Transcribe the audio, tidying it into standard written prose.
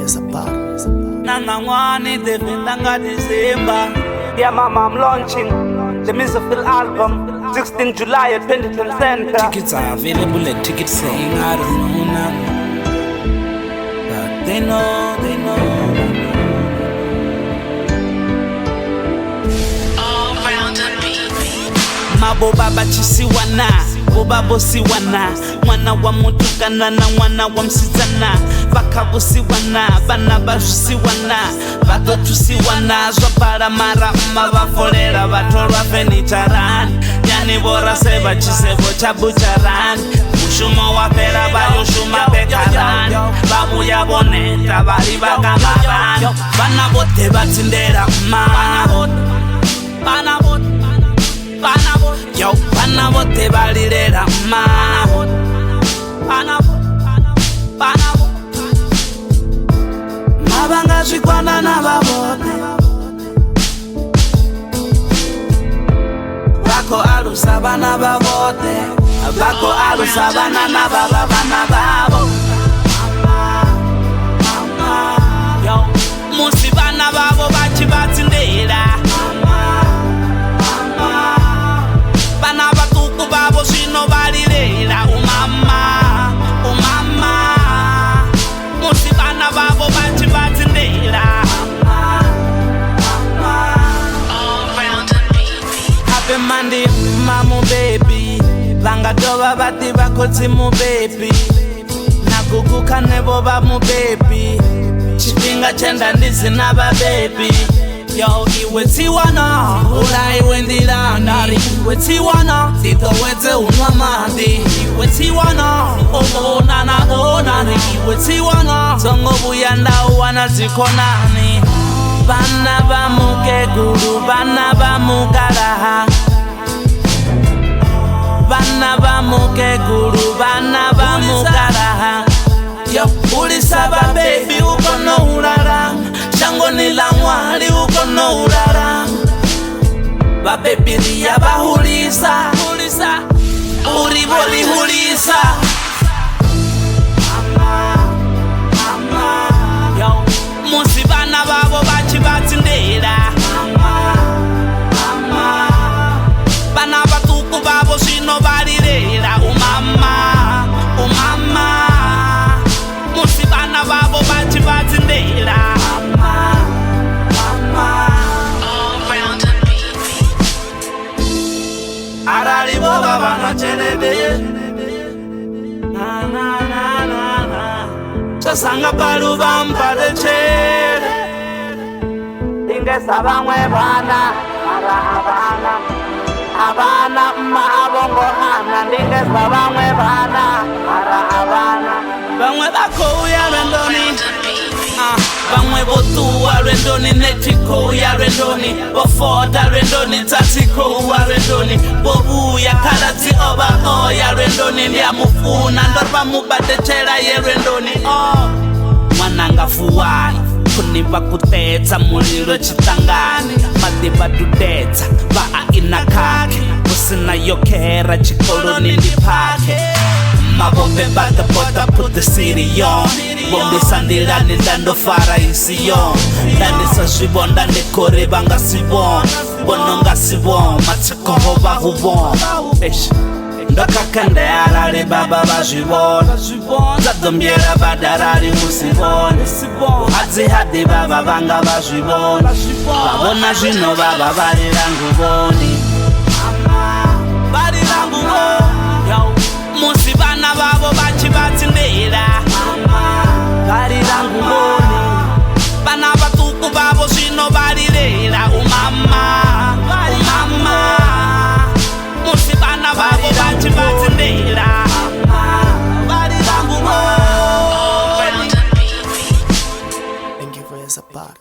Nana Wani, Devin December. Yeah, mama, I'm launching the musical album 16 July at Pendleton Center. Tickets are available at Ticket saying I don't know now. But they know, they know. All round the beat. Mabo baba chisiwana, boba bosiwana. Mwana wa mutukana na mwana wa msizana. Baka bosiwana, bana bashusiwana. Bato tusiwana, zwapara mara bafolera. Batolwa fenitarani, yani bora seba chisebo chabucharani. Mushumo wapera bayoshuma bekarani. Babu ya boneta, bali bakamarani. Bana bote batindera Bana bote yo, bana bote balirera Mabanga zikwana na babote Bako alusa bana babote Bako alusa bana na baba bana babo Yo, musi bana babo bachi batindera Bana batuku babo shino balirera umama Musi bana babo bachi batindera All round the beat. Happy Monday, mamu baby Banga doba bati bakoti mu baby Nakukuka nebo ba mu baby Chipinga chenda ndizi na ba baby Yo, iwe tiwana, ula iwe ndilandari Iwe tiwana, tito wete unwa mandi Iwe tiwana, onanari Iwe tiwana, tongo buyanda uwana zikonani Bana ba mukeguru, bana ba mukaraha Bana ba mukeguru, bana ba mukaraha Yo, ulisaba baby ukono urara Shango nila mwali ukono urara Babebiria bahulisa Uriboli hulisa Yo, musi bana babo bachi batindera Bana batuku babo shino balirera umama Musi bana babo bachi batindera All round the beat. Arali boba bana chelede na Chasanga balu bampade chere Inge sabangwe bana Ara Habana ma abongo hana Ndinge sabangwe bana Ara Habana Bangwe bako ya rendoni Bangwe botu wa rendoni Netiko ya rendoni Bofoda rendoni Tatiko wa rendoni Bobu ya karati oba o ya rendoni Ndia mufuna ndorba mubade chera ye rendoni Mwananga fuwai Kuniva kutetsa mulilo chitangani Madiba dudetsa Vaa inakake Kusina yokera chikoloni ndipake Mabombe bata bota put the city on Bombe sandilani dando fara isi on Dani sa shibon dani kore banga sibon Bononga sibon Matiko hoba hubon Ndoka kande arari baba bajibon Zadombiera badarari musibon Hadzi hadi baba banga bajibon Babona jino baba bari rangu boni Bari rangu boni Musi bana babo bachi batindera Bari rangu boni Bana batuku babo shino balirera umama Musi bana babo bachi batindera Bari rangu boni All round the beat. Thank you for your support.